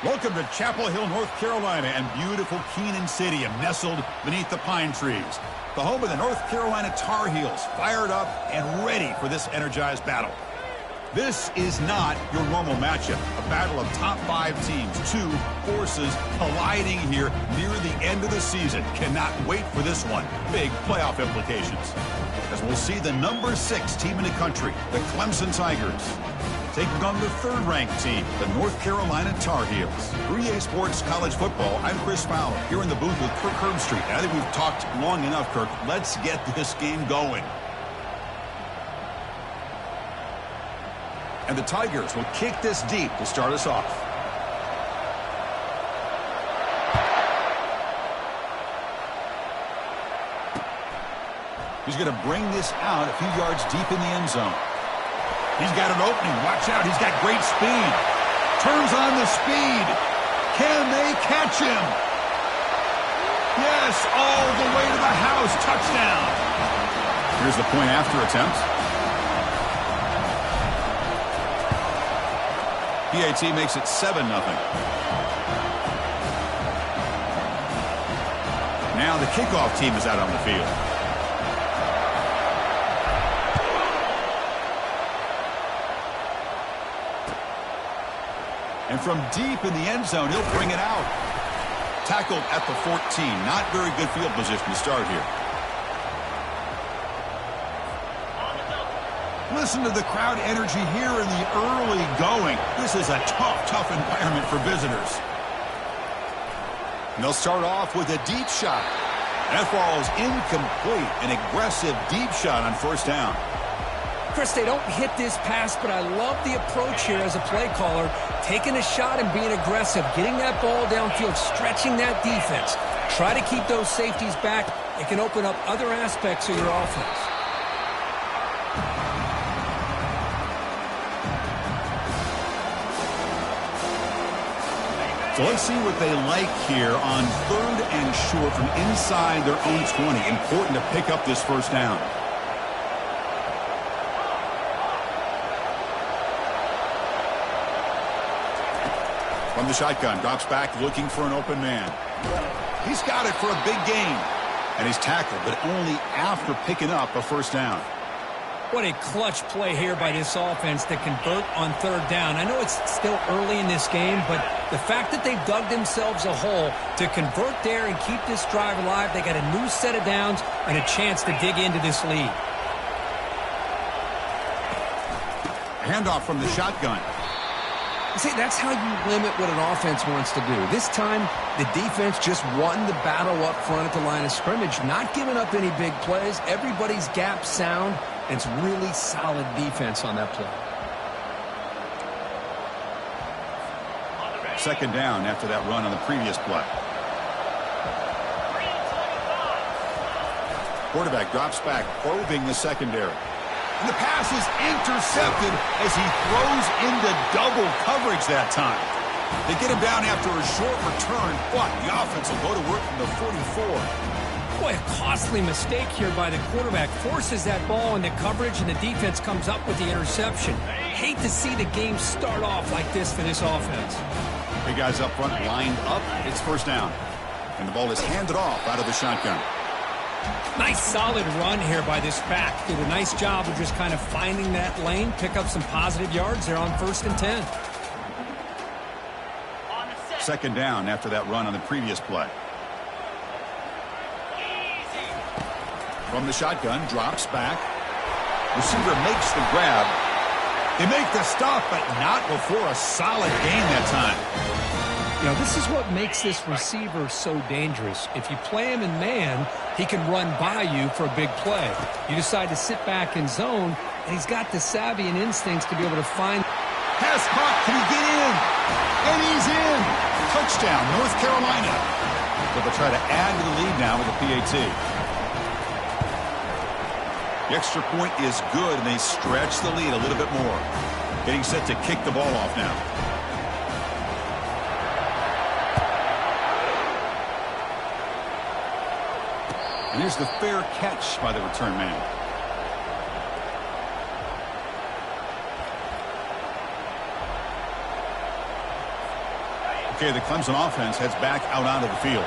Welcome to Chapel Hill, North Carolina, and beautiful Kenan Stadium, nestled beneath the pine trees. The home of the North Carolina Tar Heels, fired up and ready for this energized battle. This is not your normal matchup, a battle of top 5 teams, 2 forces colliding here near the end of the season. Cannot wait for this one. Big playoff implications. As we'll see the number 6 team in the country, the Clemson Tigers, taking on the 3rd-ranked team, the North Carolina Tar Heels. 3A Sports College Football, I'm Chris Fowler, here in the booth with Kirk Herbstreit. I think we've talked long enough, Kirk. Let's get this game going. And the Tigers will kick this deep to start us off. He's going to bring this out a few yards deep in the end zone. He's got an opening. Watch out. He's got great speed. Turns on the speed. Can they catch him? Yes, all the way to the house. Touchdown. Here's the point after attempt. PAT makes it 7-0. Now the kickoff team is out on the field. And from deep in the end zone, he'll bring it out. Tackled at the 14. Not very good field position to start here. Listen to the crowd energy here in the early going. This is a tough environment for visitors. And they'll start off with a deep shot. That falls incomplete. An aggressive deep shot on first down. Chris, they don't hit this pass, but I love the approach here as a play caller. Taking a shot and being aggressive, getting that ball downfield, stretching that defense. Try to keep those safeties back. It can open up other aspects of your offense. So let's see what they like here on 3rd and short from inside their own 20. Important to pick up this first down. From the shotgun, drops back looking for an open man. He's got it for a big gain. And he's tackled, but only after picking up a first down. What a clutch play here by this offense to convert on 3rd down. I know it's still early in this game, but the fact that they've dug themselves a hole to convert there and keep this drive alive, they got a new set of downs and a chance to dig into this lead. Handoff from the shotgun. See, that's how you limit what an offense wants to do. This time, the defense just won the battle up front at the line of scrimmage, not giving up any big plays. Everybody's gap sound, and it's really solid defense on that play. 2nd down after that run on the previous play. Quarterback drops back, probing the secondary. And the pass is intercepted as he throws into double coverage that time. They get him down after a short return, but the offense will go to work from the 44. Boy, a costly mistake here by the quarterback. Forces that ball into coverage, and the defense comes up with the interception. Hate to see the game start off like this for this offense. Big guys up front lined up. It's first down. And the ball is handed off out of the shotgun. Nice solid run here by this back. Did a nice job of just kind of finding that lane, pick up some positive yards there on 1st and 10. 2nd down after that run on the previous play. From the shotgun, drops back. Receiver makes the grab. They make the stop, but not before a solid gain that time. You know, this is what makes this receiver so dangerous. If you play him in man, he can run by you for a big play. You decide to sit back in zone, and he's got the savvy and instincts to be able to find. Pass caught. Can he get in? And he's in. Touchdown, North Carolina. So they'll try to add to the lead now with a PAT. The extra point is good, and they stretch the lead a little bit more. Getting set to kick the ball off now. And here's the fair catch by the return man. Okay, the Clemson offense heads back out onto the field.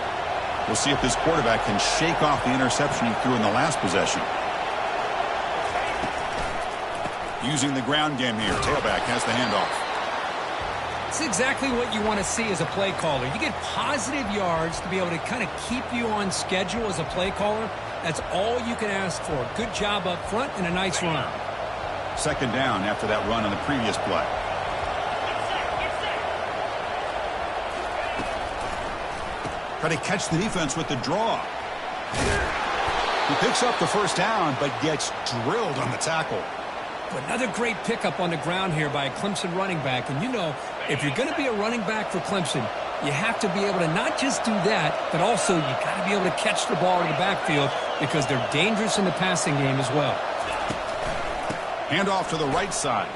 We'll see if this quarterback can shake off the interception he threw in the last possession. Using the ground game here. Tailback has the handoff. It's exactly what you want to see as a play caller. You get positive yards to be able to kind of keep you on schedule as a play caller. That's all you can ask for. Good job up front and a nice run. Second down after that run on the previous play. Try to catch the defense with the draw. He picks up the first down, but gets drilled on the tackle. Another great pickup on the ground here by a Clemson running back. And you know, if you're going to be a running back for Clemson, you have to be able to not just do that, but also you got to be able to catch the ball in the backfield because they're dangerous in the passing game as well. Handoff to the right side.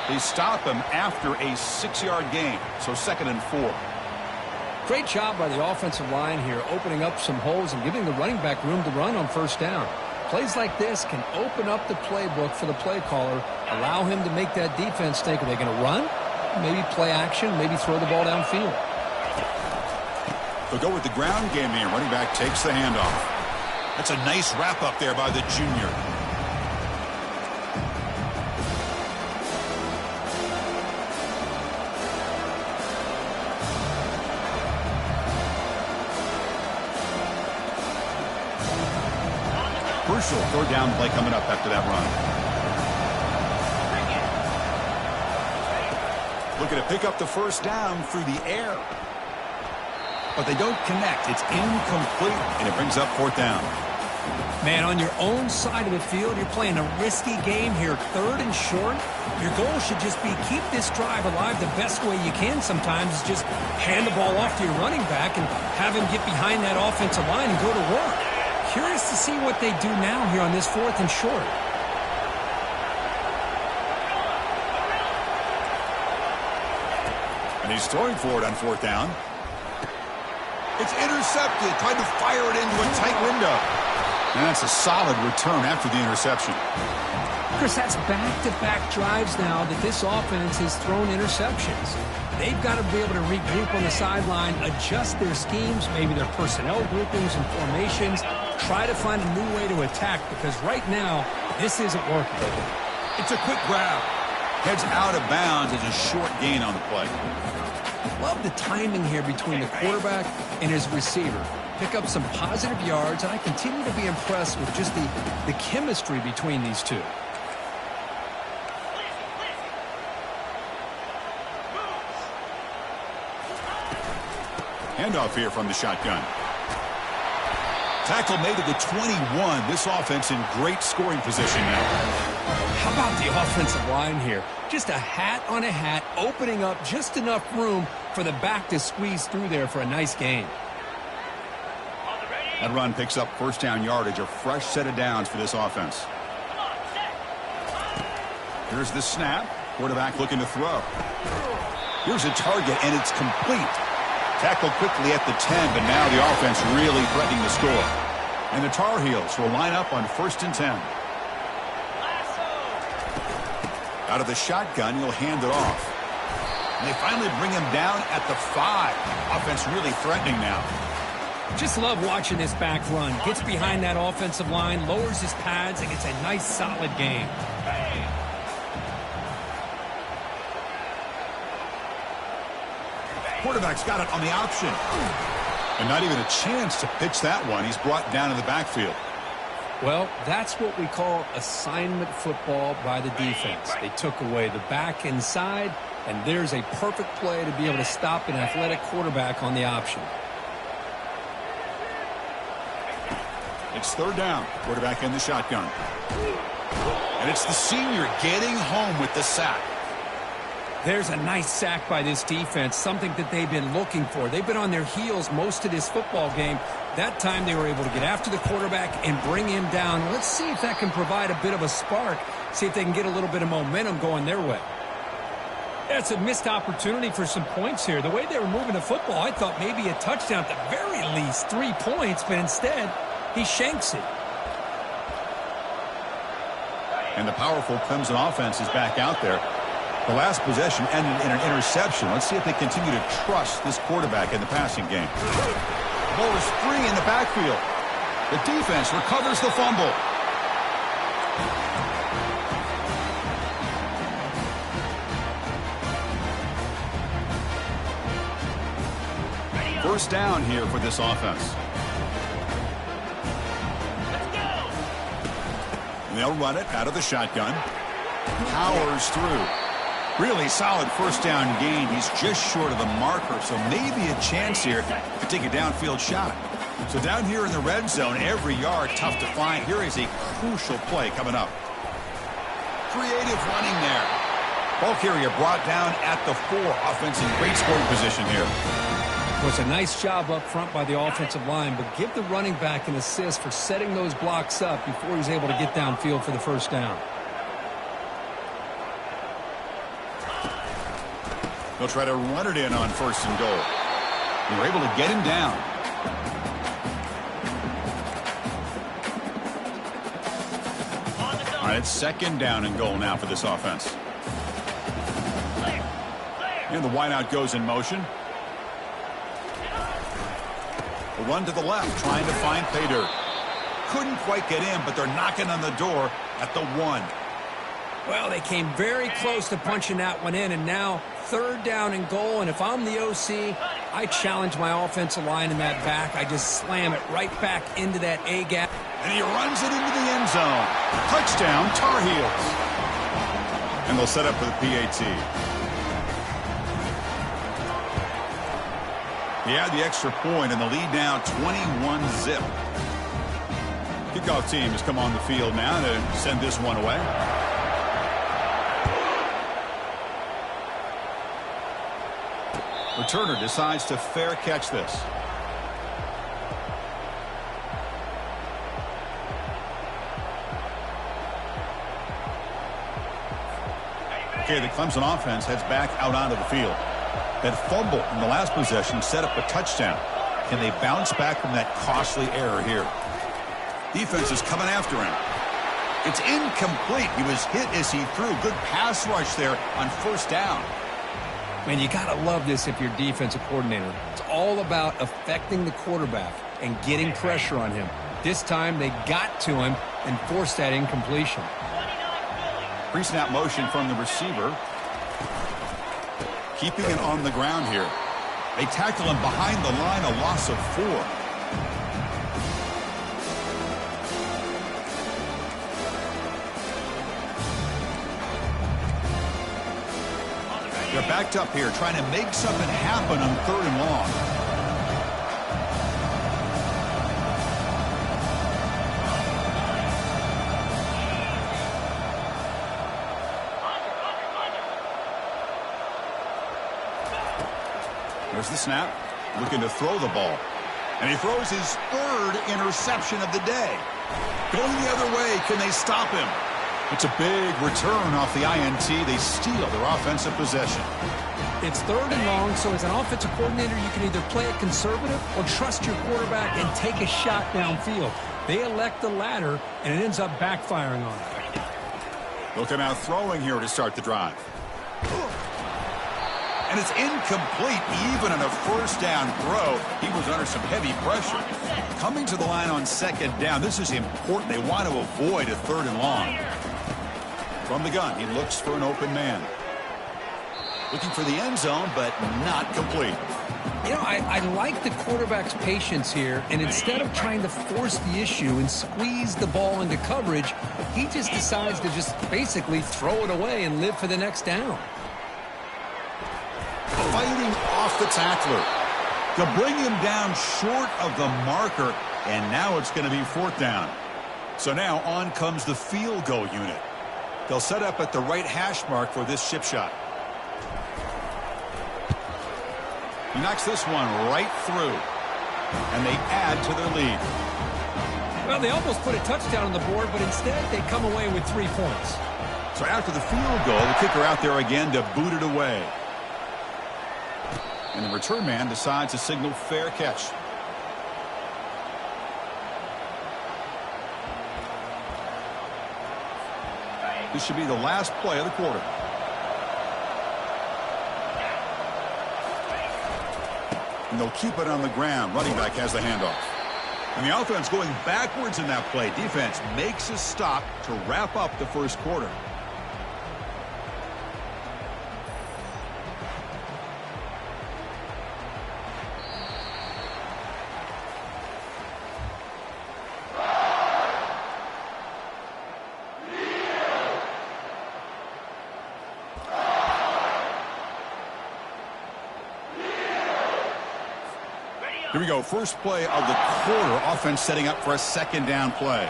They stop him after a 6-yard gain, so 2nd and 4. Great job by the offensive line here, opening up some holes and giving the running back room to run on first down. Plays like this can open up the playbook for the play caller, allow him to make that defense think, are they going to run? Maybe play action, maybe throw the ball downfield. They'll go with the ground game here. Running back takes the handoff. That's a nice wrap up there by the junior. Crucial third down play coming up after that run. Looking to pick up the first down through the air. But they don't connect. It's incomplete, and it brings up 4th down. Man, on your own side of the field, you're playing a risky game here, 3rd and short. Your goal should just be keep this drive alive the best way you can sometimes. Is just hand the ball off to your running back and have him get behind that offensive line and go to work. Curious to see what they do now here on this 4th and short. And he's throwing for it on 4th down. It's intercepted. Tried to fire it into a tight window. And that's a solid return after the interception. Chris, that's back-to-back drives now that this offense has thrown interceptions. They've got to be able to regroup on the sideline, adjust their schemes, maybe their personnel groupings and formations, try to find a new way to attack because right now, this isn't working. It's a quick grab. Heads out of bounds as a short gain on the play. Love the timing here between the quarterback and his receiver. Pick up some positive yards, and I continue to be impressed with just the chemistry between these two. Handoff here from the shotgun. Tackle made to the 21. This offense in great scoring position now. How about the offensive line here? Just a hat on a hat, opening up just enough room for the back to squeeze through there for a nice gain. That run picks up first down yardage, a fresh set of downs for this offense. Here's the snap. Quarterback looking to throw. Here's a target, and it's complete. Tackled quickly at the 10, but now the offense really threatening to score. And the Tar Heels will line up on 1st and 10. Out of the shotgun, he'll hand it off. And they finally bring him down at the 5. Offense really threatening now. Just love watching this back run. Gets behind that offensive line, lowers his pads, and gets a nice solid gain. Quarterback's got it on the option. And not even a chance to pitch that one. He's brought down in the backfield. Well, that's what we call assignment football by the defense. They took away the back inside, and there's a perfect play to be able to stop an athletic quarterback on the option. It's 3rd down. Quarterback in the shotgun. And it's the senior getting home with the sack. There's a nice sack by this defense, something that they've been looking for. They've been on their heels most of this football game. That time they were able to get after the quarterback and bring him down. Let's see if that can provide a bit of a spark, see if they can get a little bit of momentum going their way. That's a missed opportunity for some points here. The way they were moving the football, I thought maybe a touchdown at the very least, 3 points, but instead he shanks it. And the powerful Clemson offense is back out there. The last possession ended in an interception. Let's see if they continue to trust this quarterback in the passing game. The ball is free in the backfield. The defense recovers the fumble. First down here for this offense. And they'll run it out of the shotgun. Powers through. Really solid first down gain. He's just short of the marker, so maybe a chance here to take a downfield shot. So down here in the red zone, every yard tough to find. Here is a crucial play coming up. Creative running there. Ball carrier brought down at the 4. Offense in great scoring position here. It was a nice job up front by the offensive line, but give the running back an assist for setting those blocks up before he's able to get downfield for the first down. They'll try to run it in on first and goal. They're able to get him down. All right, it's second down and goal now for this offense. And the wideout goes in motion. The run to the left, trying to find pay dirt. Couldn't quite get in, but they're knocking on the door at the 1. Well, they came very close to punching that one in, and now third down and goal. And if I'm the OC, I challenge my offensive line in that back. I just slam it right back into that A gap. And he runs it into the end zone. Touchdown, Tar Heels. And they'll set up for the PAT. He had the extra point, and the lead now 21-zip. Kickoff team has come on the field now to send this one away. Returner decides to fair catch this. Okay, the Clemson offense heads back out onto the field. That fumble in the last possession set up a touchdown. Can they bounce back from that costly error here? Defense is coming after him. It's incomplete. He was hit as he threw. Good pass rush there on first down. Man, you got to love this if you're defensive coordinator. It's all about affecting the quarterback and getting pressure on him. This time they got to him and forced that incompletion. Pre-snap motion from the receiver. Keeping it on the ground here. They tackle him behind the line, a loss of 4. They're backed up here, trying to make something happen on third and long. There's the snap, looking to throw the ball. And he throws his 3rd interception of the day. Going the other way, can they stop him? It's a big return off the INT. They steal their offensive possession. It's 3rd and long, so as an offensive coordinator, you can either play it conservative or trust your quarterback and take a shot downfield. They elect the latter, and it ends up backfiring on them. Looking out throwing here to start the drive. And it's incomplete. Even on a first down throw, he was under some heavy pressure. Coming to the line on second down, this is important. They want to avoid a 3rd and long. From the gun, he looks for an open man. Looking for the end zone, but not complete. You know, I like the quarterback's patience here, and instead of trying to force the issue and squeeze the ball into coverage, he just decides to just basically throw it away and live for the next down. Fighting off the tackler. They'll bring him down short of the marker, and now it's going to be 4th down. So now on comes the field goal unit. They'll set up at the right hash mark for this chip shot. He knocks this one right through, and they add to their lead. Well, they almost put a touchdown on the board, but instead they come away with 3 points. So after the field goal, the kicker out there again to boot it away. And the return man decides to signal fair catch. This should be the last play of the quarter. And they'll keep it on the ground. Running back has the handoff. And the offense going backwards in that play. Defense makes a stop to wrap up the first quarter. Here we go. First play of the quarter. Offense setting up for a second down play.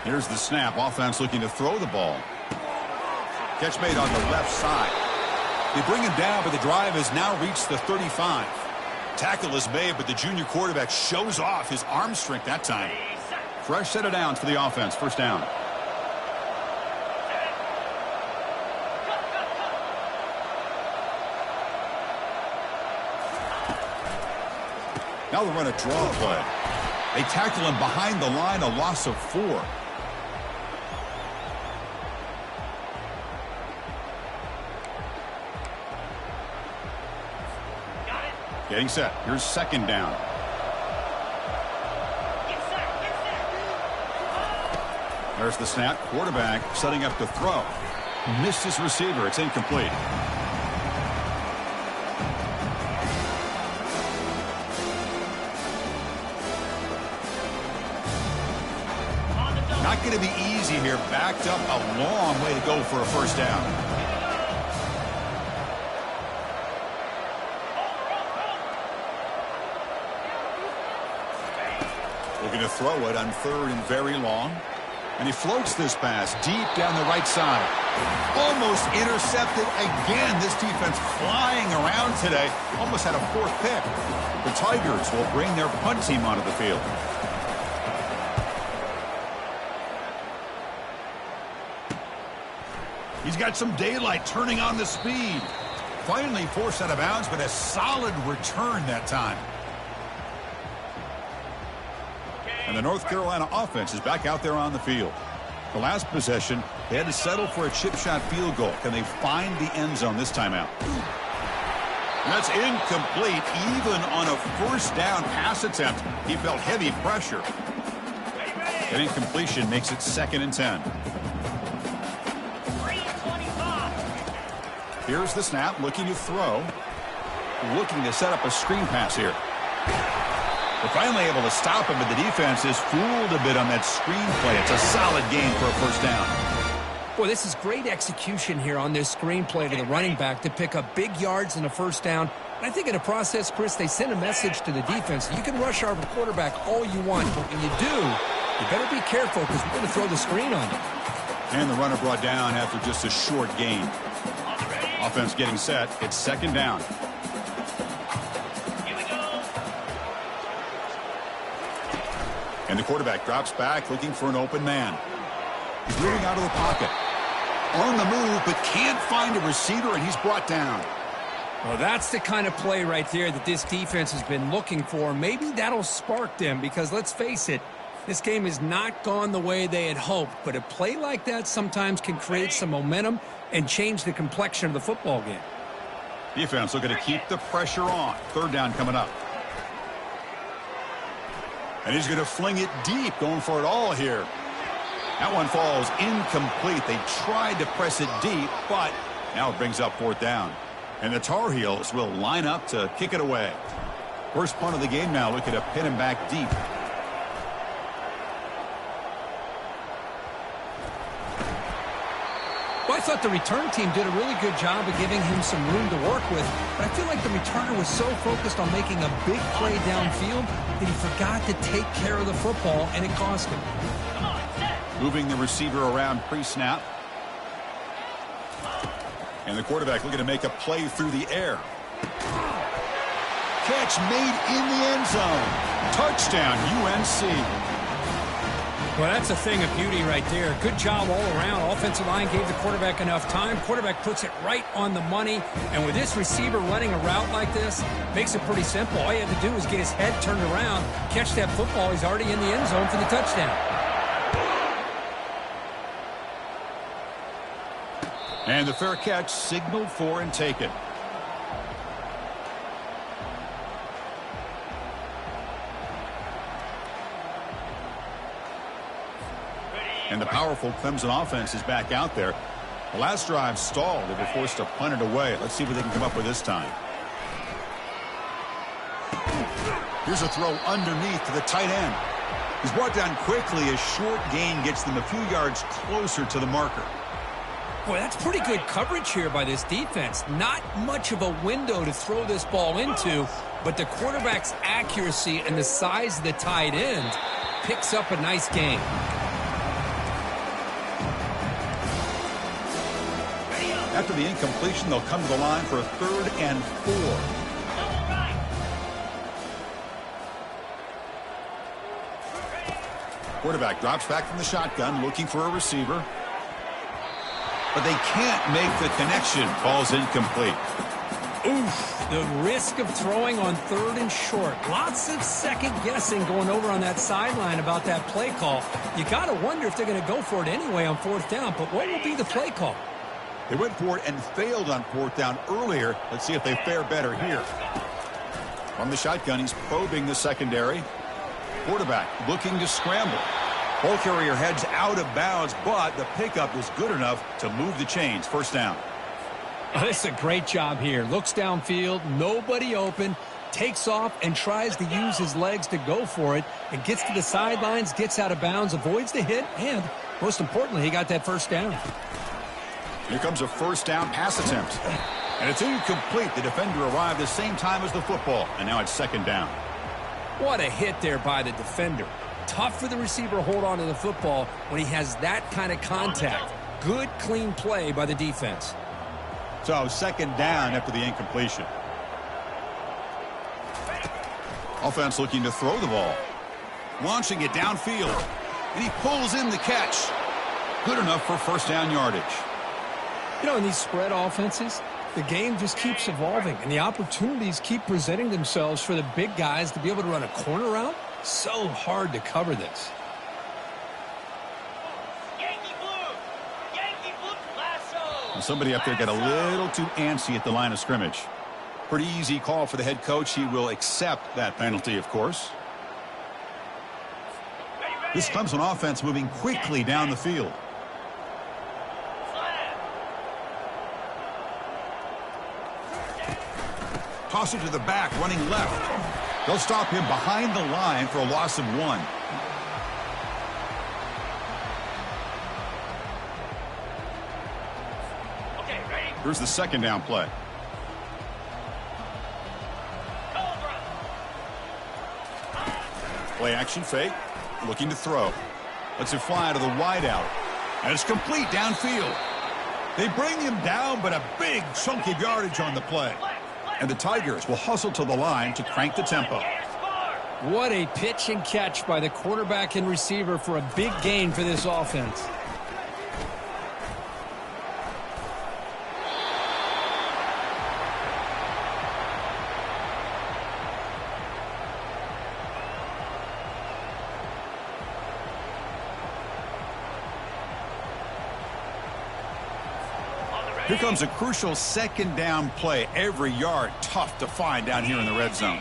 Here's the snap. Offense looking to throw the ball. Catch made on the left side. They bring him down, but the drive has now reached the 35. Tackle is made, but the junior quarterback shows off his arm strength that time. Fresh set of downs for the offense. First down. Now they run a draw play. They tackle him behind the line, a loss of 4. Getting set. Here's second down. There's the snap. Quarterback setting up to throw. Missed his receiver. It's incomplete. Not going to be easy here. Backed up a long way to go for a first down. Looking to throw it on third and very long. And he floats this pass deep down the right side. Almost intercepted again. This defense flying around today. Almost had a 4th pick. The Tigers will bring their punt team onto the field. He's got some daylight, turning on the speed. Finally forced out of bounds, but a solid return that time. And the North Carolina offense is back out there on the field. The last possession, they had to settle for a chip shot field goal. Can they find the end zone this time out? That's incomplete. Even on a first down pass attempt, he felt heavy pressure. An incompletion makes it 2nd and 10. Here's the snap, looking to throw. Looking to set up a screen pass here. They're finally able to stop him, but the defense is fooled a bit on that screen play. It's a solid gain for a first down. Boy, this is great execution here on this screen play to the running back to pick up big yards and a first down. And I think in the process, Chris, they send a message to the defense. You can rush our quarterback all you want, but when you do, you better be careful because we're going to throw the screen on you. And the runner brought down after just a short gain. Offense getting set. It's second down. Here we go. And the quarterback drops back looking for an open man. He's moving out of the pocket. On the move, but can't find a receiver, and he's brought down. Well, that's the kind of play right there that this defense has been looking for. Maybe that'll spark them because, let's face it, this game has not gone the way they had hoped. But a play like that sometimes can create some momentum and change the complexion of the football game. Defense looking to keep the pressure on. Third down coming up. And he's going to fling it deep, going for it all here. That one falls incomplete. They tried to press it deep, but now it brings up 4th down. And the Tar Heels will line up to kick it away. First punt of the game now, looking to pin him back deep. Well, I thought the return team did a really good job of giving him some room to work with, but I feel like the returner was so focused on making a big play downfield that he forgot to take care of the football, and it cost him. Moving the receiver around pre-snap. And the quarterback looking to make a play through the air. Catch made in the end zone. Touchdown, UNC. Well, that's a thing of beauty right there. Good job all around. Offensive line gave the quarterback enough time. Quarterback puts it right on the money. And with this receiver running a route like this, makes it pretty simple. All you have to do is get his head turned around, catch that football. He's already in the end zone for the touchdown. And the fair catch signaled for and taken. And the powerful Clemson offense is back out there. The last drive stalled. They were forced to punt it away. Let's see what they can come up with this time. Here's a throw underneath to the tight end. He's brought down quickly. A short gain gets them a few yards closer to the marker. Boy, that's pretty good coverage here by this defense. Not much of a window to throw this ball into, but the quarterback's accuracy and the size of the tight end picks up a nice gain. After the incompletion, they'll come to the line for a 3rd and 4. Quarterback drops back from the shotgun, looking for a receiver. But they can't make the connection. Ball's incomplete. Oof, the risk of throwing on 3rd and short. Lots of second guessing going over on that sideline about that play call. You got to wonder if they're going to go for it anyway on 4th down, but what will be the play call? They went for it and failed on 4th down earlier. Let's see if they fare better here. From the shotgun, he's probing the secondary. Quarterback looking to scramble. Ball carrier heads out of bounds, but the pickup is good enough to move the chains. 1st down. Oh, this is a great job here. Looks downfield, nobody open, takes off and tries to use his legs to go for it, and gets to the sidelines, gets out of bounds, avoids the hit, and most importantly, he got that 1st down. Here comes a 1st down pass attempt. And it's incomplete. The defender arrived the same time as the football, and now it's 2nd down. What a hit there by the defender. Tough for the receiver to hold on to the football when he has that kind of contact. Good, clean play by the defense. So 2nd down after the incompletion. Offense looking to throw the ball. Launching it downfield. And he pulls in the catch. Good enough for 1st down yardage. You know, in these spread offenses, the game just keeps evolving, and the opportunities keep presenting themselves for the big guys to be able to run a corner route. So hard to cover this. And somebody up there got a little too antsy at the line of scrimmage. Pretty easy call for the head coach. He will accept that penalty, of course. This Clemson offense moving quickly down the field. Toss it to the back, running left. They'll stop him behind the line for a loss of 1. Here's the 2nd down play. Play action fake. Looking to throw. Lets it fly to the wideout. And it's complete downfield. They bring him down, but a big chunk of yardage on the play. And the Tigers will hustle to the line to crank the tempo. What a pitch and catch by the quarterback and receiver for a big gain for this offense. Here comes a crucial 2nd down play. Every yard tough to find down here in the red zone.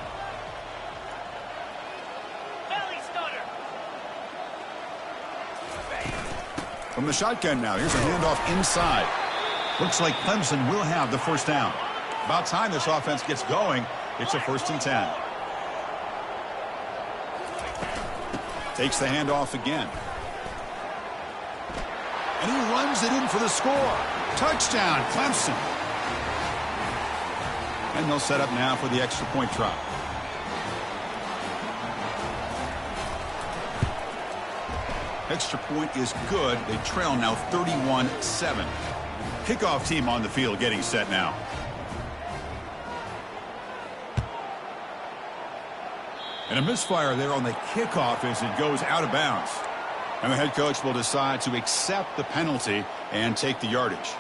From the shotgun now, here's a handoff inside. Looks like Clemson will have the 1st down. About time this offense gets going. It's a 1st and 10. Takes the handoff again. And he runs it in for the score. Touchdown, Clemson. And they'll set up now for the extra point try. Extra point is good. They trail now 31-7. Kickoff team on the field getting set now. And a misfire there on the kickoff as it goes out of bounds. And the head coach will decide to accept the penalty and take the yardage.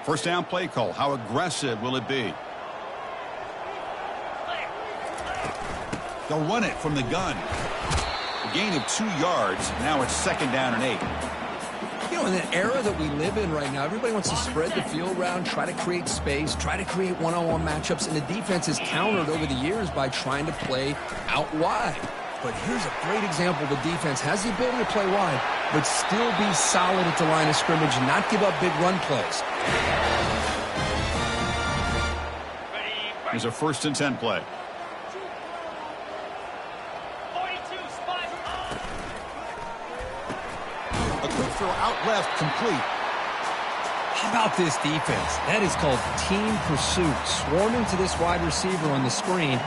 1st down play call. How aggressive will it be? They'll run it from the gun. A gain of 2 yards. Now it's 2nd down and 8. You know, in the era that we live in right now, everybody wants to spread the field around, try to create space, try to create one-on-one matchups, and the defense is countered over the years by trying to play out wide. But here's a great example. The defense has the ability to play wide, but still be solid at the line of scrimmage and not give up big run plays. Here's a 1st and 10 play. A quick throw out left, complete. How about this defense? That is called team pursuit. Swarming to this wide receiver on the screen,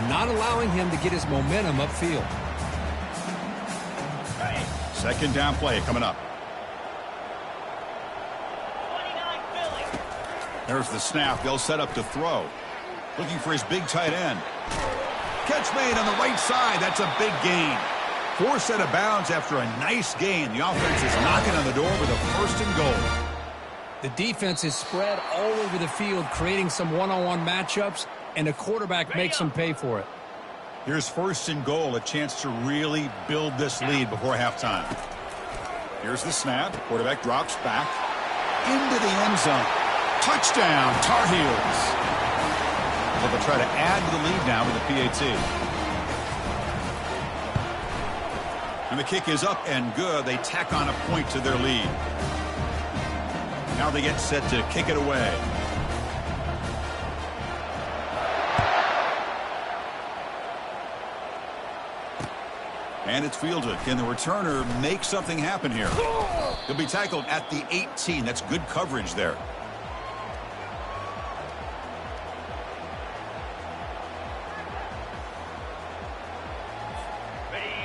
not allowing him to get his momentum upfield. 2nd down play coming up. There's the snap. They'll set up to throw. Looking for his big tight end. Catch made on the right side. That's a big gain. 4 out of bounds after a nice gain. The offense is knocking on the door with a 1st and goal. The defense is spread all over the field, creating some one-on-one matchups, and the quarterback makes them pay for it. Here's 1st and goal, a chance to really build this lead before halftime. Here's the snap. Quarterback drops back into the end zone. Touchdown, Tar Heels. Well, they'll try to add to the lead now with the PAT. And the kick is up and good. They tack on a point to their lead. Now they get set to kick it away. And it's fielded. Can the returner make something happen here? He'll be tackled at the 18. That's good coverage there.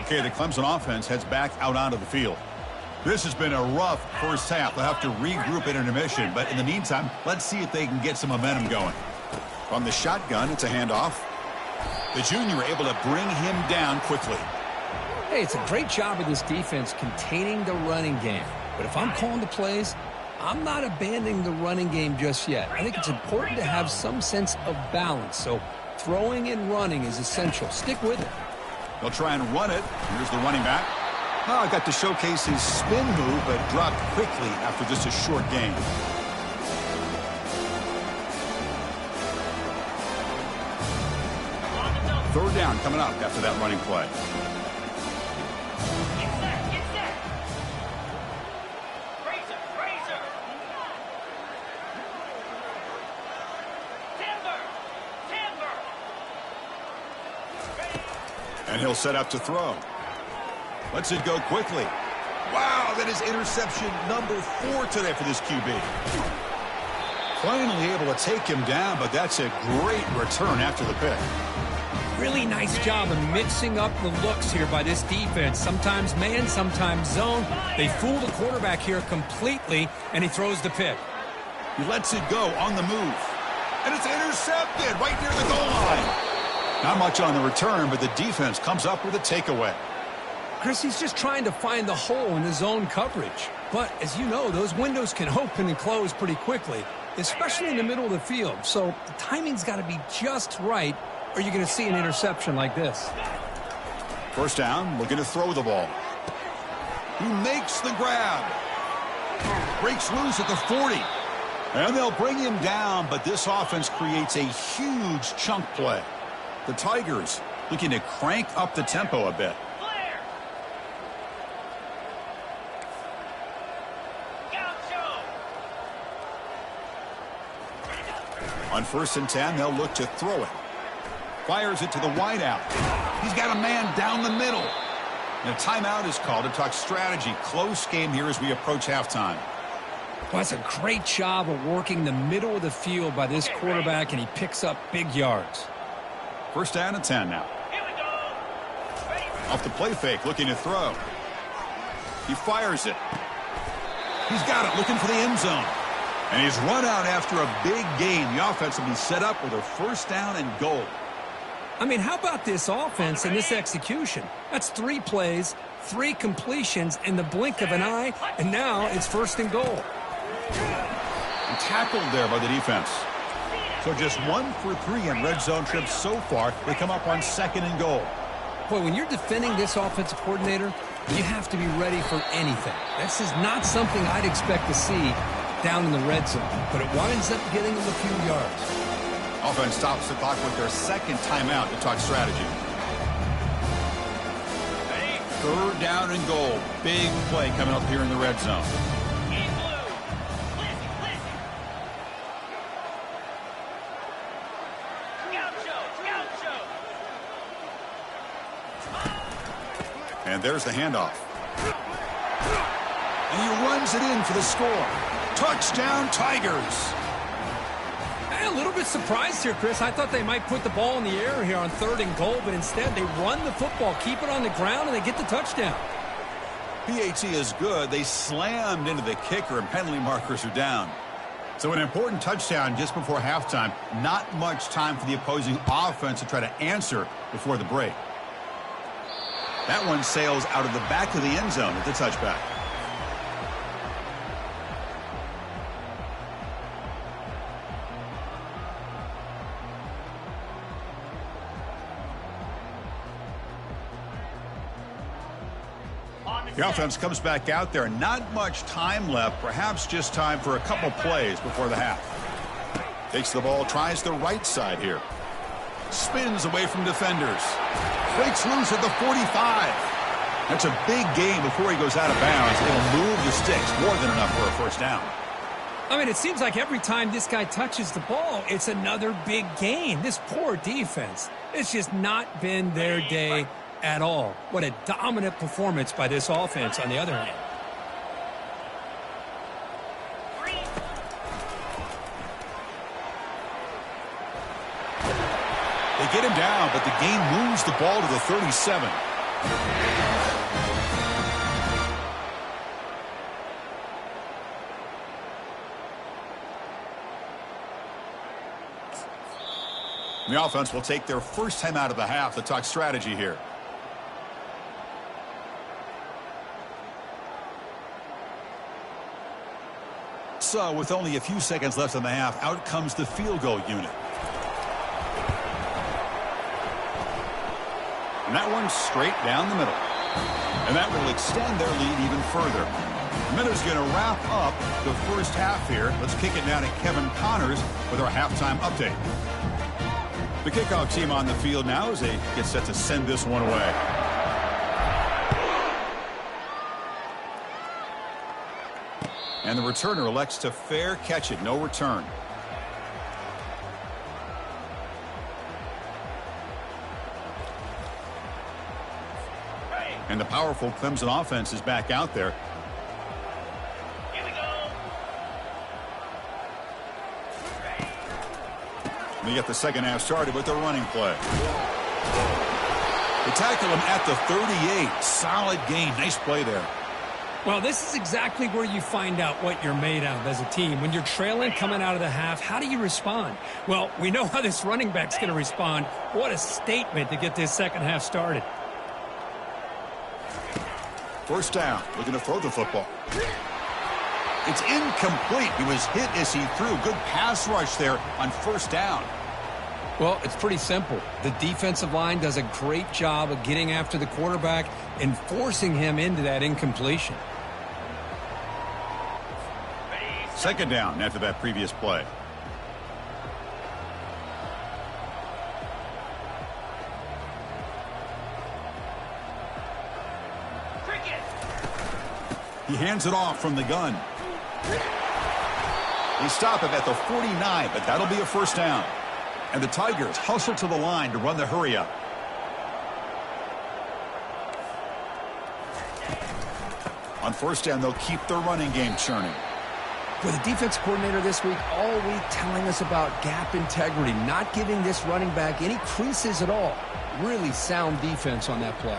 Okay, the Clemson offense heads back out onto the field. This has been a rough first half. They'll have to regroup at intermission, but in the meantime, let's see if they can get some momentum going. From the shotgun, it's a handoff. The junior able to bring him down quickly. Hey, it's a great job of this defense containing the running game. But if I'm calling the plays, I'm not abandoning the running game just yet. I think it's important to have some sense of balance. So throwing and running is essential. Stick with it. They'll try and run it. Here's the running back. Oh, got to showcase his spin move, but dropped quickly after just a short gain. Third down coming up after that running play. And he'll set up to throw. Lets it go quickly. Wow, that is interception number 4 today for this QB. Finally able to take him down, but that's a great return after the pick. Really nice job of mixing up the looks here by this defense. Sometimes man, sometimes zone. They fool the quarterback here completely, and he throws the pick. He lets it go on the move. And it's intercepted right near the goal line. Not much on the return, but the defense comes up with a takeaway. Chris, he's just trying to find the hole in the zone coverage. But as you know, those windows can open and close pretty quickly, especially in the middle of the field. So the timing's got to be just right, or you're going to see an interception like this. First down, looking to throw the ball. He makes the grab. Breaks loose at the 40. And they'll bring him down, but this offense creates a huge chunk play. The Tigers looking to crank up the tempo a bit. On 1st and 10, they'll look to throw it. Fires it to the wideout. He's got a man down the middle. And a timeout is called to talk strategy. Close game here as we approach halftime. Well, that's a great job of working the middle of the field by this quarterback, and he picks up big yards. 1st down and 10 now. Off the play fake, looking to throw. He fires it. He's got it, looking for the end zone. And he's run out after a big gain. The offense will be set up with a 1st down and goal. I mean, how about this offense and this execution? That's 3 plays, 3 completions in the blink of an eye, and now it's 1st and goal. And tackled there by the defense. So just 1 for 3 in red zone trips so far. They come up on 2nd and goal. Boy, when you're defending this offensive coordinator, you have to be ready for anything. This is not something I'd expect to see down in the red zone, but it winds up getting them a few yards. Offense stops the clock with their 2nd timeout to talk strategy. 3rd down and goal. Big play coming up here in the red zone. And there's the handoff. And he runs it in for the score. Touchdown, Tigers. A little bit surprised here, Chris. I thought they might put the ball in the air here on 3rd and goal, but instead they run the football, keep it on the ground, and they get the touchdown. PAT is good. They slammed into the kicker, and penalty markers are down. So an important touchdown just before halftime. Not much time for the opposing offense to try to answer before the break. That one sails out of the back of the end zone at the touchback. The offense comes back out there. Not much time left. Perhaps just time for a couple plays before the half. Takes the ball, tries the right side here. Spins away from defenders. Breaks loose at the 45. That's a big gain before he goes out of bounds. It'll move the sticks. More than enough for a first down. I mean, it seems like every time this guy touches the ball, it's another big gain. This poor defense, it's just not been their day at all. What a dominant performance by this offense on the other hand. They get him down, but the gain moves the ball to the 37. The offense will take their first time out of the half to talk strategy here. So, with only a few seconds left in the half, out comes the field goal unit. And that one straight down the middle. And that will extend their lead even further. Miller's going to wrap up the first half here. Let's kick it down to Kevin Connors with our halftime update. The kickoff team on the field now as they get set to send this one away. And the returner elects to fair catch it. No return. And the powerful Clemson offense is back out there. Here we go. And they get the second half started with their running play. They tackle him at the 38. Solid gain. Nice play there. Well, this is exactly where you find out what you're made of as a team. When you're trailing coming out of the half, how do you respond? Well, we know how this running back's going to respond. What a statement to get this second half started. First down, looking to throw the football. It's incomplete. He was hit as he threw. Good pass rush there on first down. Well, it's pretty simple. The defensive line does a great job of getting after the quarterback and forcing him into that incompletion. Second down after that previous play. He hands it off from the gun. They stop him at the 49, but that'll be a first down. And the Tigers hustle to the line to run the hurry up. On first down, they'll keep their running game churning. With the defense coordinator this week, all week telling us about gap integrity, not giving this running back any creases at all. Really sound defense on that play.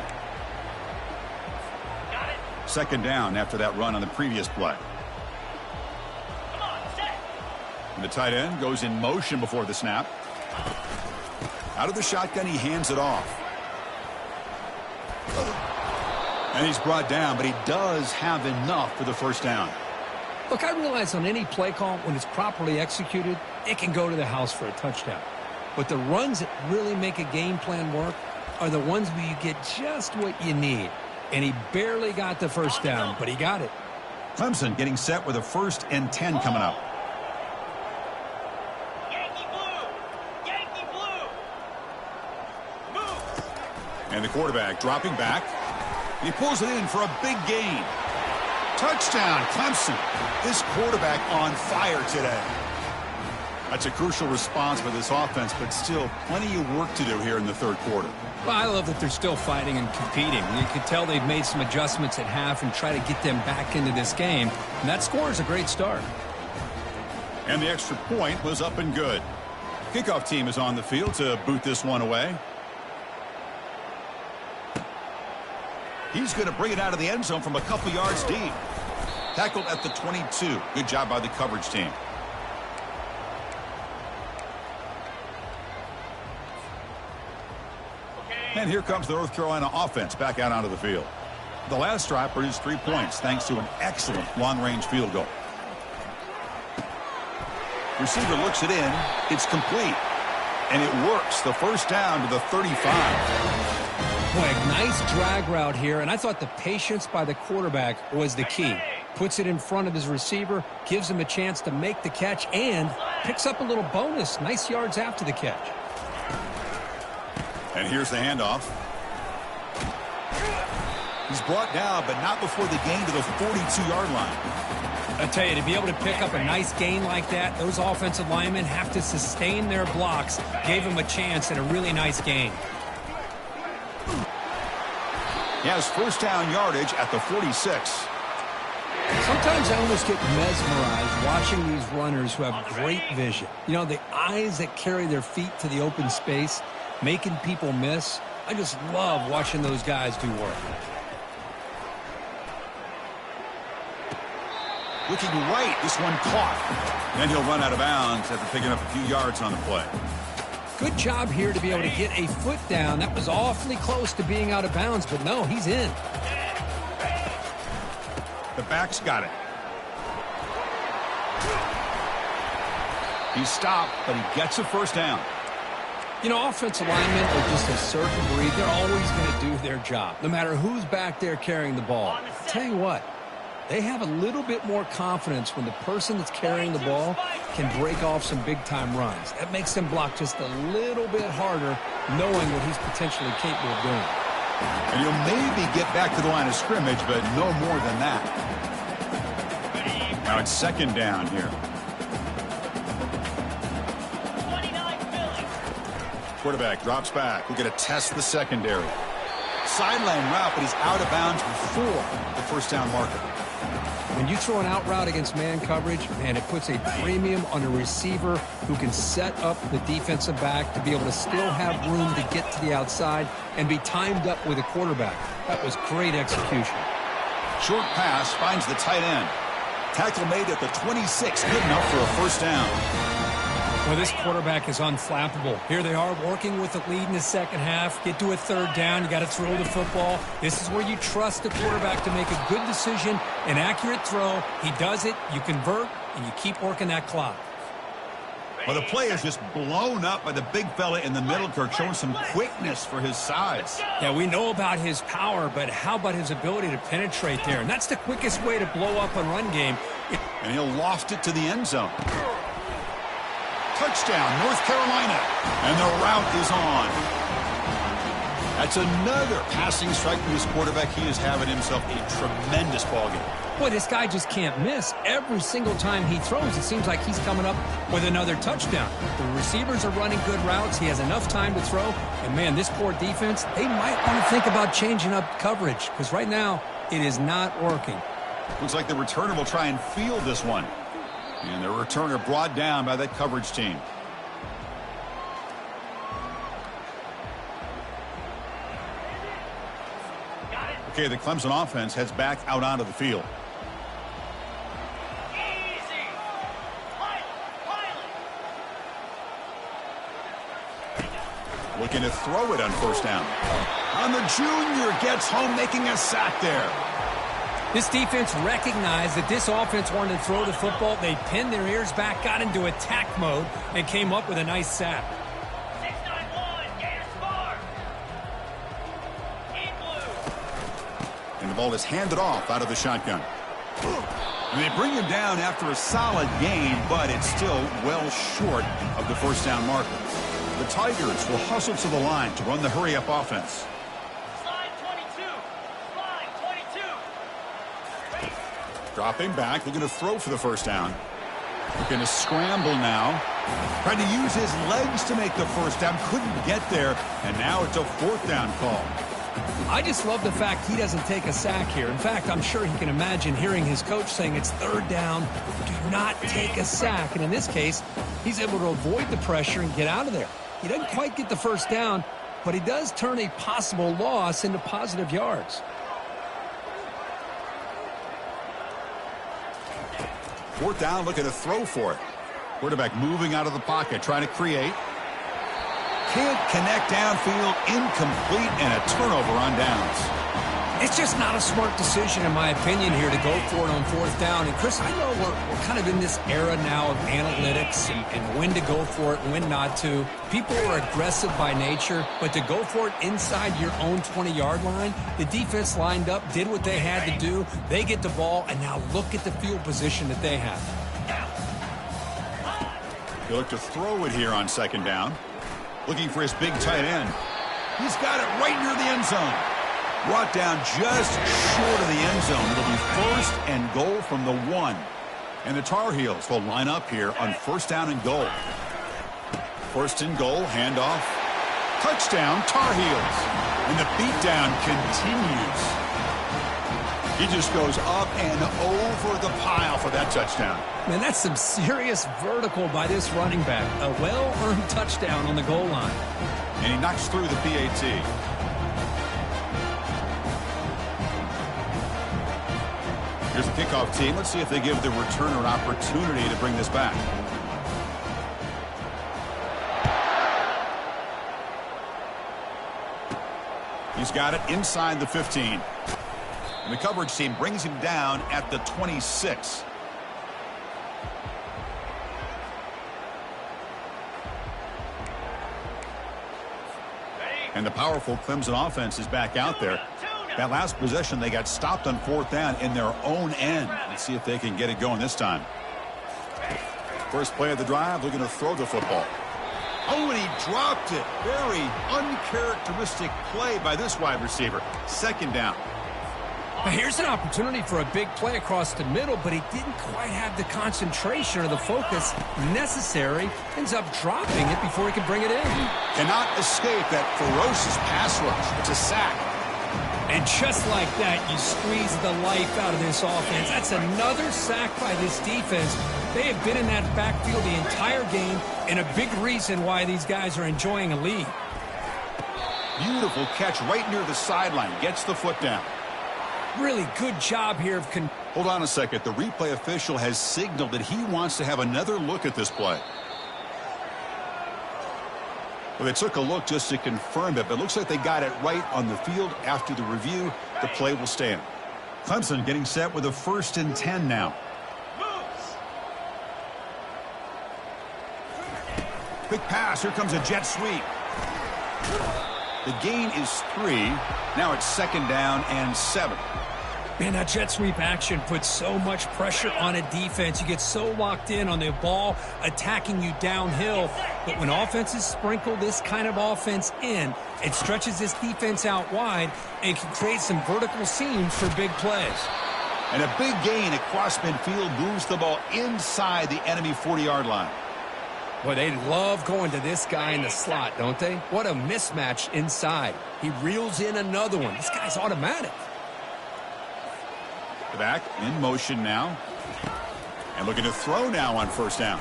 Second down after that run on the previous play. And the tight end goes in motion before the snap. Out of the shotgun, he hands it off. And he's brought down, but he does have enough for the first down. Look, I realize on any play call, when it's properly executed, it can go to the house for a touchdown. But the runs that really make a game plan work are the ones where you get just what you need. And he barely got the first down, but he got it. Clemson getting set with a 1st and 10 coming up. Yankee blue! Yankee blue! Move! And the quarterback dropping back. He pulls it in for a big gain. Touchdown, Clemson. This quarterback on fire today. That's a crucial response for this offense, but still plenty of work to do here in the third quarter. Well, I love that they're still fighting and competing. You can tell they've made some adjustments at half and try to get them back into this game. And that score is a great start. And the extra point was up and good. Kickoff team is on the field to boot this one away. He's going to bring it out of the end zone from a couple yards deep. Tackled at the 22. Good job by the coverage team. And here comes the North Carolina offense back out onto the field. The last drive produced 3 points thanks to an excellent long-range field goal. Receiver looks it in. It's complete. And it works. The first down to the 35. Boy, a nice drag route here, and I thought the patience by the quarterback was the key. Puts it in front of his receiver, gives him a chance to make the catch, and picks up a little bonus. Nice yards after the catch. And here's the handoff. He's brought down, but not before the gain to the 42-yard line. I tell you, to be able to pick up a nice gain like that, those offensive linemen have to sustain their blocks. Gave him a chance at a really nice gain. He has first down yardage at the 46. Sometimes I almost get mesmerized watching these runners who have great vision. You know, the eyes that carry their feet to the open space, making people miss. I just love watching those guys do work. Looking right, this one caught. Then he'll run out of bounds after picking up a few yards on the play. Good job here to be able to get a foot down. That was awfully close to being out of bounds, but no, he's in. The back's got it. He's stopped, but he gets a first down. You know, offensive linemen are just a certain breed. They're always going to do their job, no matter who's back there carrying the ball. I'll tell you what, they have a little bit more confidence when the person that's carrying the ball can break off some big-time runs. That makes them block just a little bit harder, knowing what he's potentially capable of doing. And he'll maybe get back to the line of scrimmage, but no more than that. Now it's second down here. 29 Philly. Quarterback drops back. We're going to test the secondary. Sideline route, but he's out of bounds before the first down marker. When you throw an out route against man coverage, man, it puts a premium on a receiver who can set up the defensive back to be able to still have room to get to the outside and be timed up with a quarterback. That was great execution. Short pass finds the tight end. Tackle made at the 26. Good enough for a first down. Well, this quarterback is unflappable. Here they are working with the lead in the second half. Get to a third down. You got to throw the football. This is where you trust the quarterback to make a good decision, an accurate throw. He does it, you convert, and you keep working that clock. Well, the play is just blown up by the big fella in the middle, Kirk, showing some quickness for his size. Yeah, we know about his power, but how about his ability to penetrate there? And that's the quickest way to blow up a run game. And he'll loft it to the end zone. Touchdown, North Carolina. And the route is on. That's another passing strike from his quarterback. He is having himself a tremendous ballgame. Boy, this guy just can't miss. Every single time he throws, it seems like he's coming up with another touchdown. The receivers are running good routes. He has enough time to throw. And, man, this poor defense, they might want to think about changing up coverage because right now it is not working. Looks like the returner will try and field this one. And the returner brought down by that coverage team. Okay, the Clemson offense heads back out onto the field. Easy. Looking to throw it on first down. And the junior gets home, making a sack there. This defense recognized that this offense wanted to throw the football. They pinned their ears back, got into attack mode, and came up with a nice sack. 691, Gators far. In blue. And the ball is handed off out of the shotgun. And they bring him down after a solid gain, but it's still well short of the first down marker. The Tigers will hustle to the line to run the hurry-up offense. Slide 22. Slide. Dropping back, looking to throw for the first down. Looking to scramble now. Trying to use his legs to make the first down. Couldn't get there, and now it's a fourth down call. I just love the fact he doesn't take a sack here. In fact, I'm sure he can imagine hearing his coach saying it's third down, do not take a sack. And in this case, he's able to avoid the pressure and get out of there. He doesn't quite get the first down, but he does turn a possible loss into positive yards. Fourth down, looking to throw for it. Quarterback moving out of the pocket, trying to create. Can't connect downfield, incomplete, and a turnover on downs. It's just not a smart decision, in my opinion, here to go for it on fourth down. And, Chris, I know we're kind of in this era now of analytics and when to go for it and when not to. People are aggressive by nature, but to go for it inside your own 20-yard line, the defense lined up, did what they had to do. They get the ball, and now look at the field position that they have. He'll look to throw it here on second down. Looking for his big tight end. He's got it right near the end zone. Brought down just short of the end zone. It'll be first and goal from the 1. And the Tar Heels will line up here on first down and goal. First and goal, handoff. Touchdown, Tar Heels. And the beatdown continues. He just goes up and over the pile for that touchdown. Man, that's some serious vertical by this running back. A well-earned touchdown on the goal line. And he knocks through the PAT. Here's the kickoff team. Let's see if they give the returner an opportunity to bring this back. He's got it inside the 15. And the coverage team brings him down at the 26. And the powerful Clemson offense is back out there. That last possession, they got stopped on fourth down in their own end. Let's see if they can get it going this time. First play of the drive, looking to throw the football. Oh, and he dropped it. Very uncharacteristic play by this wide receiver. Second down. Now here's an opportunity for a big play across the middle, but he didn't quite have the concentration or the focus necessary. Ends up dropping it before he can bring it in. Cannot escape that ferocious pass rush. It's a sack. And just like that, you squeeze the life out of this offense. That's another sack by this defense. They have been in that backfield the entire game, and a big reason why these guys are enjoying a lead. Beautiful catch right near the sideline. Gets the foot down. Really good job here of Hold on a second. The replay official has signaled that he wants to have another look at this play. Well, they took a look just to confirm it, but it looks like they got it right on the field. After the review, the play will stand. Clemson getting set with a 1st and 10 now. Quick pass. Here comes a jet sweep. The gain is 3. Now it's second down and 7. Man, that jet sweep action puts so much pressure on a defense. You get so locked in on the ball attacking you downhill. But when offenses sprinkle this kind of offense in, it stretches this defense out wide and can create some vertical seams for big plays. And a big gain across midfield moves the ball inside the enemy 40-yard line. Boy, they love going to this guy in the slot, don't they? What a mismatch inside. He reels in another one. This guy's automatic. Back in motion now. And looking to throw now on first down.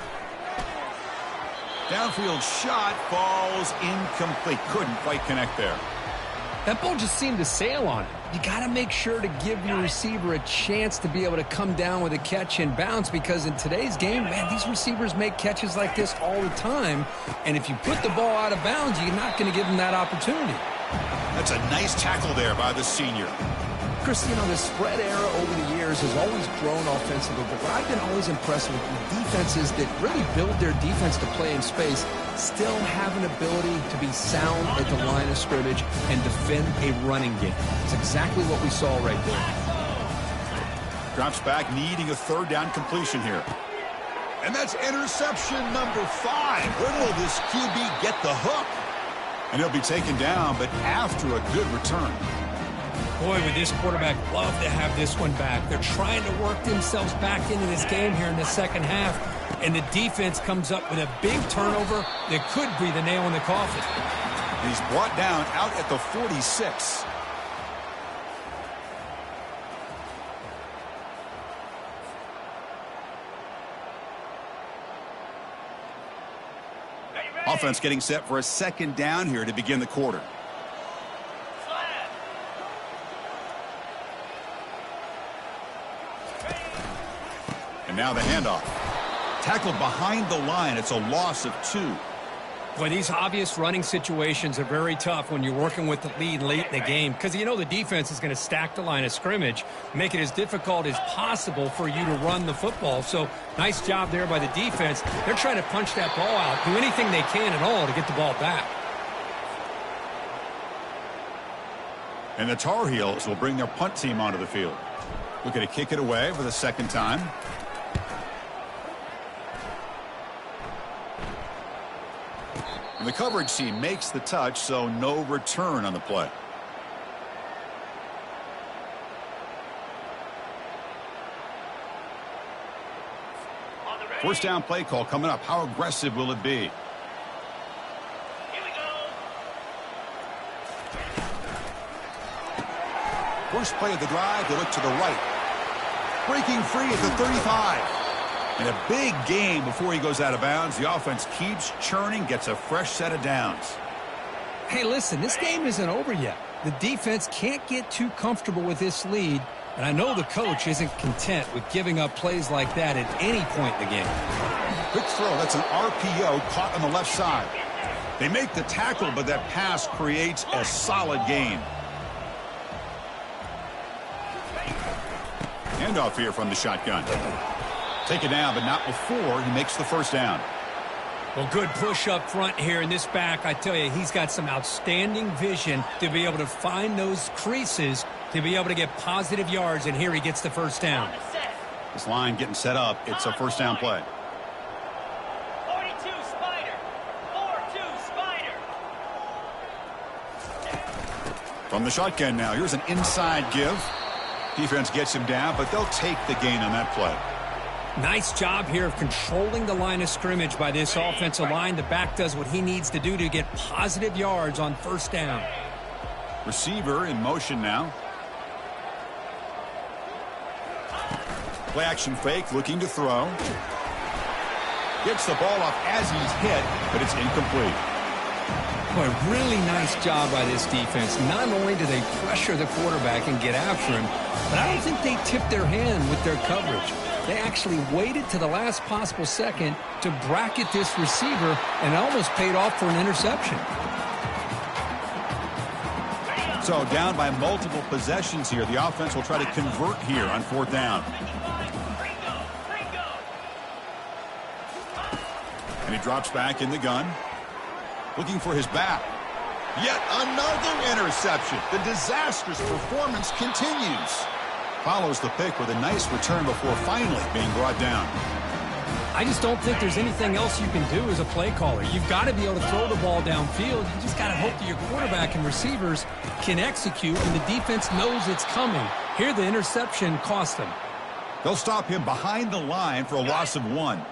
Downfield shot falls incomplete. Couldn't quite connect there. That ball just seemed to sail on it. You got to make sure to give your receiver a chance to be able to come down with a catch and bounce, because in today's game, man, these receivers make catches like this all the time. And if you put the ball out of bounds, you're not going to give them that opportunity. That's a nice tackle there by the senior. Chris, you know, the spread era over the years has always grown offensively, but what I've been always impressed with the defenses that really build their defense to play in space still have an ability to be sound at the line of scrimmage and defend a running game. It's exactly what we saw right there. Drops back, needing a third down completion here. And that's interception number 5. When will this QB get the hook? And he'll be taken down, but after a good return. Boy, would this quarterback love to have this one back. They're trying to work themselves back into this game here in the second half, and the defense comes up with a big turnover that could be the nail in the coffin. He's brought down out at the 46. Offense getting set for a second down here to begin the quarter. And now the handoff. Tackled behind the line. It's a loss of 2. Boy, these obvious running situations are very tough when you're working with the lead late in the game because you know the defense is going to stack the line of scrimmage, make it as difficult as possible for you to run the football. So nice job there by the defense. They're trying to punch that ball out, do anything they can at all to get the ball back. And the Tar Heels will bring their punt team onto the field. Looking to kick it away for the second time. And the coverage team makes the touch, so no return on the play. First down play call coming up. How aggressive will it be? Here we go. First play of the drive, they look to the right. Breaking free at the 35. And a big gain before he goes out of bounds. The offense keeps churning, gets a fresh set of downs. Hey, listen, this game isn't over yet. The defense can't get too comfortable with this lead, and I know the coach isn't content with giving up plays like that at any point in the game. Quick throw. That's an RPO caught on the left side. They make the tackle, but that pass creates a solid gain. Handoff here from the shotgun. Taken down, but not before he makes the first down. Well, good push up front here in this back. I tell you, he's got some outstanding vision to be able to find those creases to be able to get positive yards, and here he gets the first down. This line getting set up. It's a first down play. 42 Spider. 4-2 Spider. From the shotgun now. Here's an inside give. Defense gets him down, but they'll take the gain on that play. Nice job here of controlling the line of scrimmage by this offensive line. The back does what he needs to do to get positive yards on first down. Receiver in motion now. Play action fake, looking to throw. Gets the ball off as he's hit, but it's incomplete. Boy, really nice job by this defense. Not only do they pressure the quarterback and get after him, but I don't think they tipped their hand with their coverage. They actually waited to the last possible second to bracket this receiver, and it almost paid off for an interception. So down by multiple possessions here. The offense will try to convert here on fourth down. And he drops back in the gun. Looking for his back. Yet another interception. The disastrous performance continues. Follows the pick with a nice return before finally being brought down. I just don't think there's anything else you can do as a play caller. You've got to be able to throw the ball downfield. You just got to hope that your quarterback and receivers can execute and the defense knows it's coming. Here the interception cost them. They'll stop him behind the line for a loss of 1.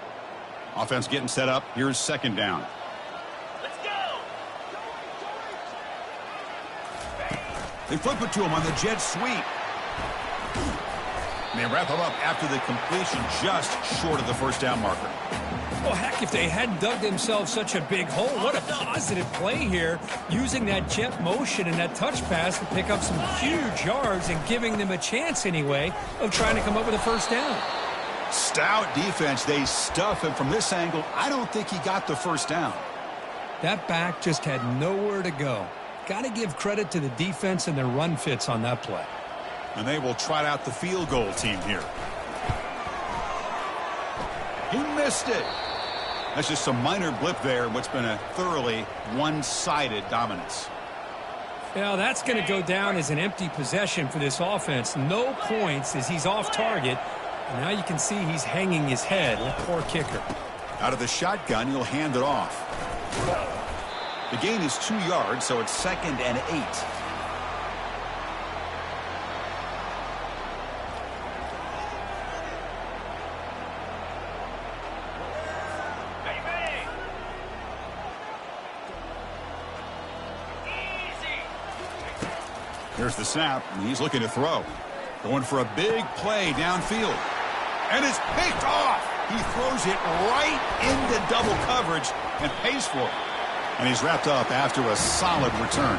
Offense getting set up. Here's second down. Let's go. They flip it to him on the jet sweep. And they wrap him up after the completion just short of the first down marker. Well, heck, if they hadn't dug themselves such a big hole, what a positive play here, using that jet motion and that touch pass to pick up some huge yards and giving them a chance anyway of trying to come up with a first down. Stout defense. They stuff him from this angle. I don't think he got the first down. That back just had nowhere to go. Got to give credit to the defense and their run fits on that play. And they will trot out the field goal team here. He missed it. That's just some minor blip there in what's been a thoroughly one-sided dominance. Now that's going to go down as an empty possession for this offense. No points as he's off target. And now you can see he's hanging his head. Poor kicker. Out of the shotgun, he'll hand it off. The gain is 2 yards, so it's 2nd and 8. Here's the snap, and he's looking to throw. Going for a big play downfield. And it's picked off. He throws it right into double coverage and pays for it. And he's wrapped up after a solid return.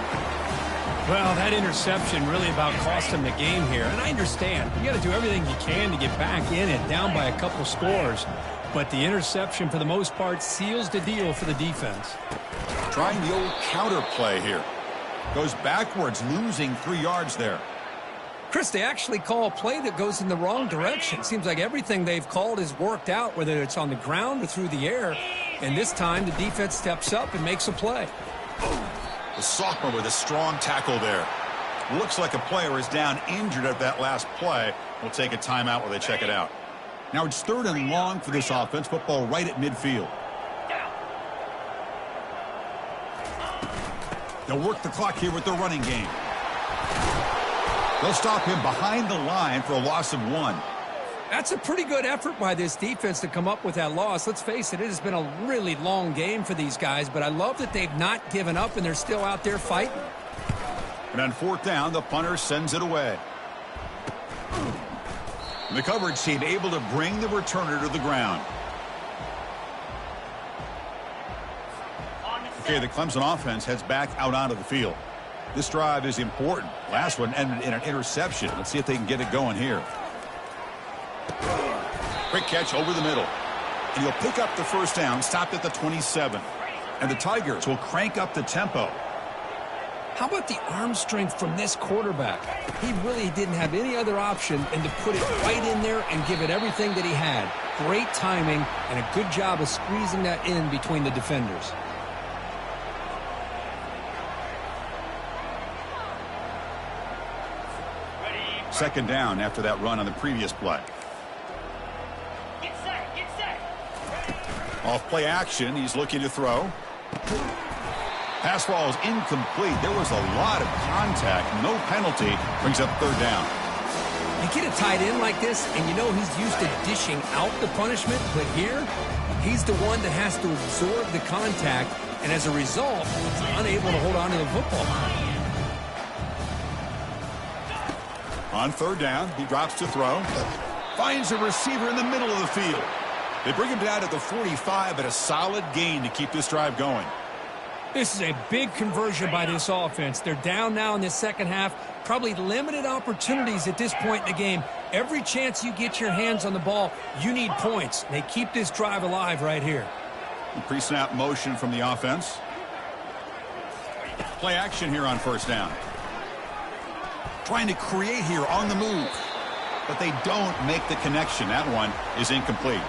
Well, that interception really about cost him the game here. And I understand. You got to do everything you can to get back in it, down by a couple scores. But the interception, for the most part, seals the deal for the defense. Trying the old counter play here. Goes backwards, losing 3 yards there. Chris, they actually call a play that goes in the wrong direction. Seems like everything they've called has worked out, whether it's on the ground or through the air. And this time, the defense steps up and makes a play. The sophomore with a strong tackle there. Looks like a player is down injured at that last play. We'll take a timeout while they check it out. Now it's 3rd and long for this offense. Football right at midfield. They'll work the clock here with their running game. They'll stop him behind the line for a loss of 1. That's a pretty good effort by this defense to come up with that loss. Let's face it, it has been a really long game for these guys, but I love that they've not given up and they're still out there fighting. And on 4th down, the punter sends it away. And the coverage team able to bring the returner to the ground. Okay, the Clemson offense heads back out onto the field. This drive is important. Last one ended in an interception. Let's see if they can get it going here. Quick catch over the middle. And he'll pick up the 1st down, stopped at the 27. And the Tigers will crank up the tempo. How about the arm strength from this quarterback? He really didn't have any other option than to put it right in there and give it everything that he had. Great timing and a good job of squeezing that in between the defenders. Second down after that run on the previous play. Get set, get set. Off play action, he's looking to throw. Pass ball is incomplete. There was a lot of contact. No penalty. Brings up 3rd down. You get a tight end like this, and you know he's used to dishing out the punishment, but here, he's the one that has to absorb the contact, and as a result, he's unable to hold on to the football. On 3rd down, he drops to throw. Finds a receiver in the middle of the field. They bring him down at the 45, but a solid gain to keep this drive going. This is a big conversion by this offense. They're down now in the second half. Probably limited opportunities at this point in the game. Every chance you get your hands on the ball, you need points. They keep this drive alive right here. Pre-snap motion from the offense. Play action here on 1st down. Trying to create here on the move. But they don't make the connection. That one is incomplete.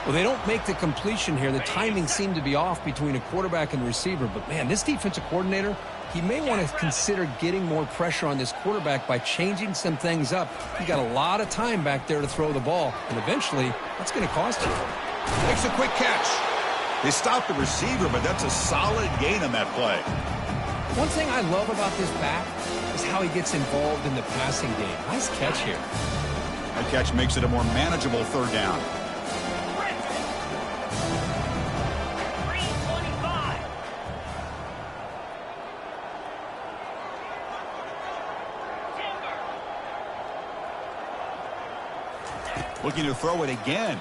Well, they don't make the completion here. The timing seemed to be off between a quarterback and receiver. But, man, this defensive coordinator, he may want to consider getting more pressure on this quarterback by changing some things up. He got a lot of time back there to throw the ball. And eventually, that's going to cost you. Makes a quick catch. They stopped the receiver, but that's a solid gain on that play. One thing I love about this back is how he gets involved in the passing game. Nice catch here. That catch makes it a more manageable 3rd down. 325. Looking to throw it again.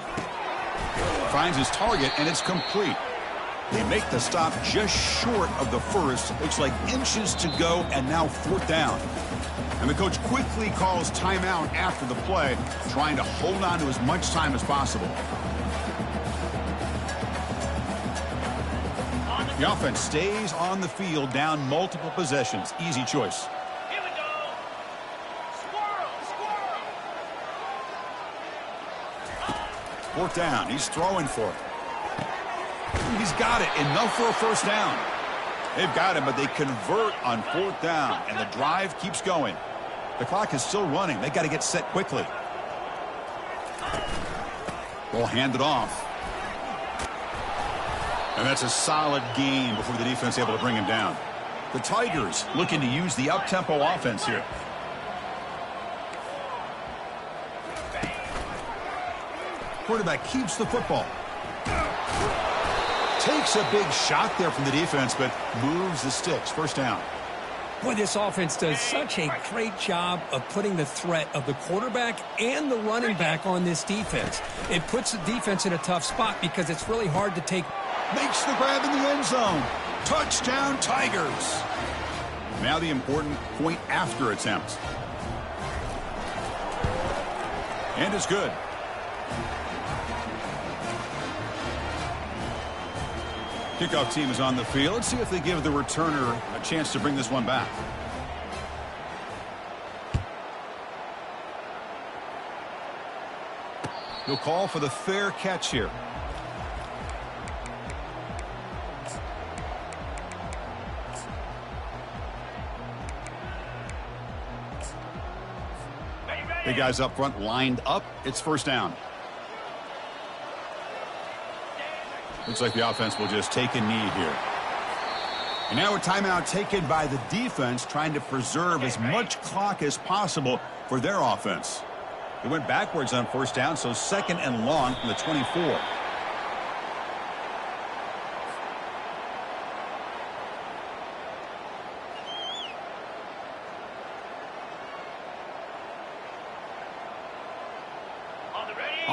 Finds his target, and it's complete. They make the stop just short of the 1st. Looks like inches to go, and now 4th down. And the coach quickly calls timeout after the play, trying to hold on to as much time as possible. The offense stays on the field, down multiple possessions. Easy choice. Here we go. Squirrel, squirrel. 4th down. He's throwing for it. He's got it. Enough for a 1st down. They've got him, but they convert on 4th down, and the drive keeps going. The clock is still running. They got to get set quickly. Ball handed off. And that's a solid gain before the defense able to bring him down. The Tigers looking to use the up-tempo offense here. Quarterback keeps the football. Takes a big shot there from the defense, but moves the sticks. 1st down. Boy, this offense does such a great job of putting the threat of the quarterback and the running back on this defense. It puts the defense in a tough spot because it's really hard to take. Makes the grab in the end zone. Touchdown, Tigers. Now the important point after attempt. And it's good. Kickoff team is on the field. Let's see if they give the returner a chance to bring this one back. He'll call for the fair catch here. Big guys up front lined up. It's first down. Looks like the offense will just take a knee here. And now a timeout taken by the defense, trying to preserve as much clock as possible for their offense. They went backwards on first down, so second and long from the 24.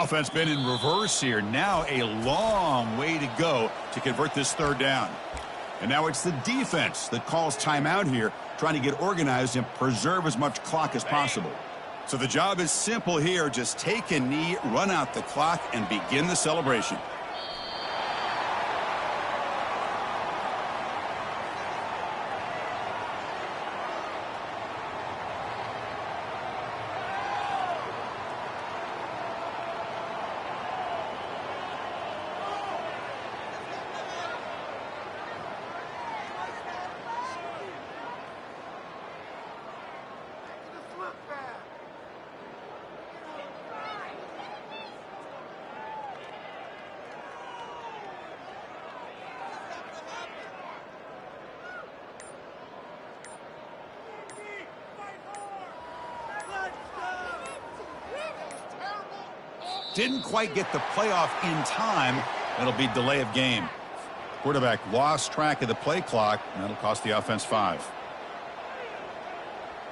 Offense been in reverse here. Now a long way to go to convert this third down. And now it's the defense that calls timeout here, trying to get organized and preserve as much clock as possible. So the job is simple here. Just take a knee, run out the clock, and begin the celebration. Didn't quite get the playoff in time. That'll be delay of game. Quarterback lost track of the play clock, and that'll cost the offense 5.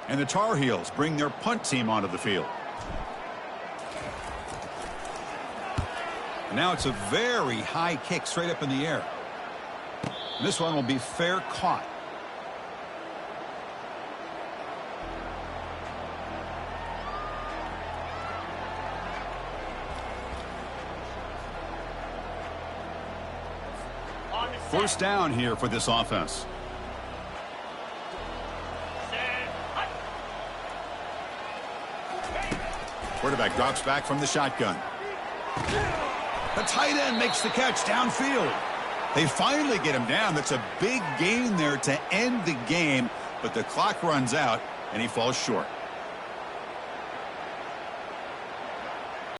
And the Tar Heels bring their punt team onto the field. And now it's a very high kick straight up in the air. And this one will be fair caught. First down here for this offense. Quarterback drops back from the shotgun. The tight end makes the catch downfield. They finally get him down. That's a big gain there to end the game, but the clock runs out and he falls short.